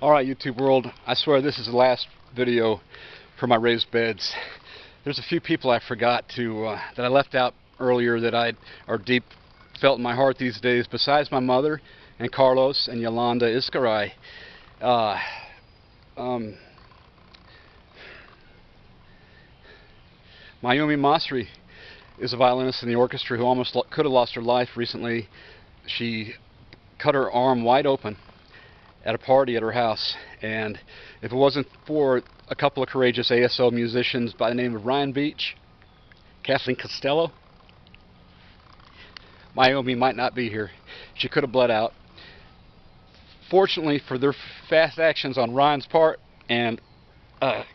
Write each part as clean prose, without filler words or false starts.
Alright, YouTube world, I swear this is the last video for my raised beds. There's a few people I forgot to, that I left out earlier that are deep felt in my heart these days, besides my mother and Carlos and Yolanda Iscaray. Mayumi Masri is a violinist in the orchestra who almost could have lost her life recently. She cut her arm wide open at a party at her house, and if it wasn't for a couple of courageous ASL musicians by the name of Ryan Beach, Kathleen Costello, Mayumi might not be here. She could have bled out. Fortunately for their fast actions on Ryan's part and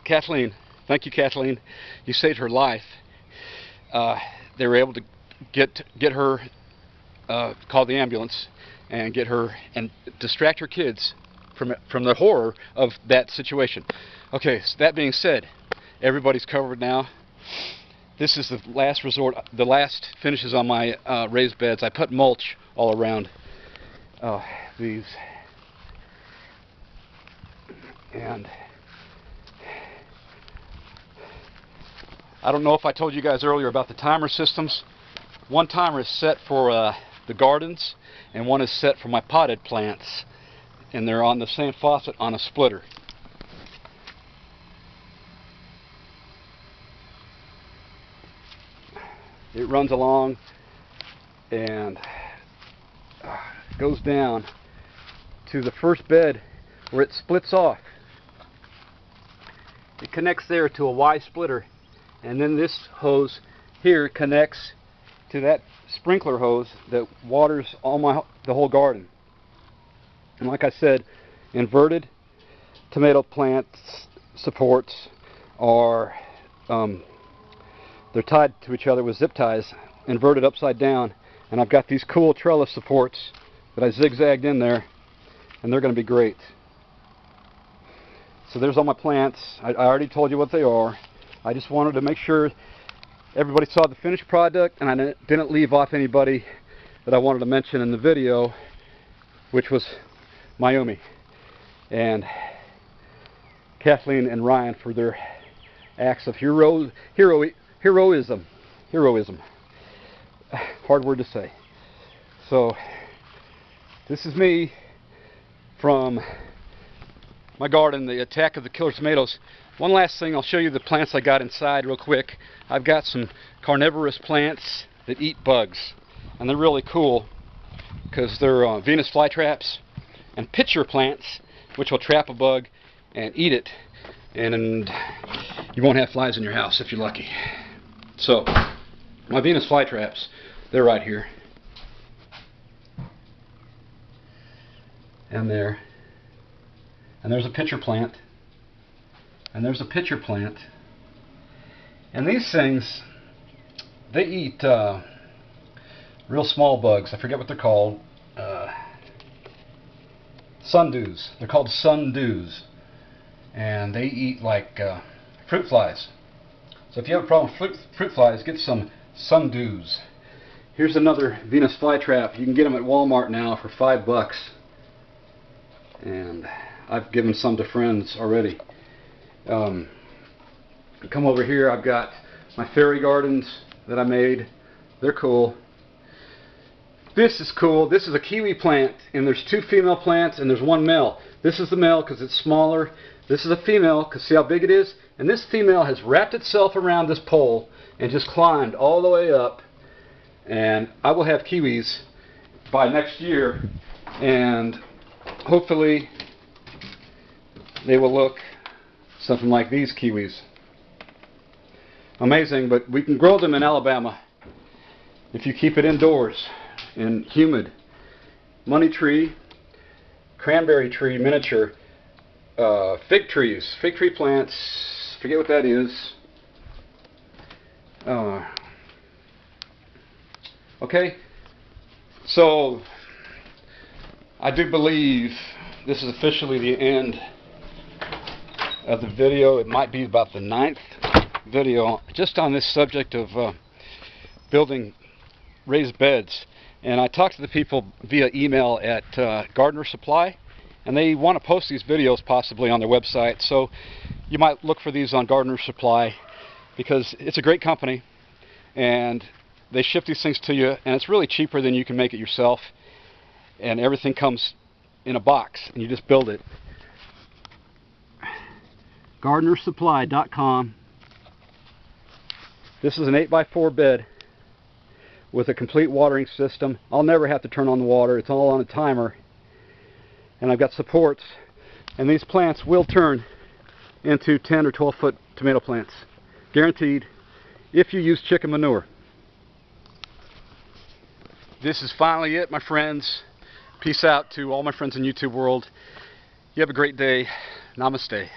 Kathleen, thank you Kathleen, you saved her life. They were able to get her, call the ambulance and get her and distract her kids from the horror of that situation. Okay, so that being said, everybody's covered now. This is the last resort, the last finishes on my raised beds. I put mulch all around these, and I don't know if I told you guys earlier about the timer systems. One timer is set for the gardens, and one is set for my potted plants, and they're on the same faucet on a splitter. It runs along and goes down to the first bed where it splits off. It connects there to a Y splitter, and then this hose here connects to that sprinkler hose that waters the whole garden. And like I said, inverted tomato plant supports are they're tied to each other with zip ties, inverted upside down, and I've got these cool trellis supports that I zigzagged in there, and they're going to be great. So there's all my plants. I already told you what they are. I just wanted to make sure everybody saw the finished product, and I didn't leave off anybody that I wanted to mention in the video, which was Mayumi and Kathleen and Ryan for their acts of heroism. Hard word to say. So this is me from my garden, the attack of the killer tomatoes. One last thing, I'll show you the plants I got inside real quick. I've got some carnivorous plants that eat bugs, and they're really cool because they're Venus flytraps, and pitcher plants which will trap a bug and eat it, and you won't have flies in your house if you're lucky. So my Venus flytraps, they're right here and there, and there's a pitcher plant, and there's a pitcher plant, and these things, they eat real small bugs. I forget what they're called. Sundews. They're called sundews, and they eat like fruit flies. So if you have a problem with fruit flies, get some sundews. Here's another Venus flytrap. You can get them at Walmart now for $5, and I've given some to friends already. Come over here, I've got my fairy gardens that I made. They're cool. This is cool. This is a kiwi plant, and there's two female plants and there's one male. This is the male because it's smaller. This is a female because see how big it is? And this female has wrapped itself around this pole and just climbed all the way up. And I will have kiwis by next year, and hopefully they will look something like these kiwis. Amazing, but we can grow them in Alabama if you keep it indoors and humid. Money tree, cranberry tree, miniature, fig trees, fig tree plants, forget what that is. Okay, so I do believe this is officially the end of the video. It might be about the 9th video just on this subject of building raised beds. And I talked to the people via email at Gardner Supply, and they want to post these videos possibly on their website, so you might look for these on Gardner Supply, because it's a great company and they ship these things to you, and it's really cheaper than you can make it yourself, and everything comes in a box and you just build it. GardnerSupply.com. This is an 8x4 bed with a complete watering system. I'll never have to turn on the water. It's all on a timer. And I've got supports. And these plants will turn into 10 or 12 foot tomato plants. Guaranteed, if you use chicken manure. This is finally it, my friends. Peace out to all my friends in YouTube world. You have a great day. Namaste.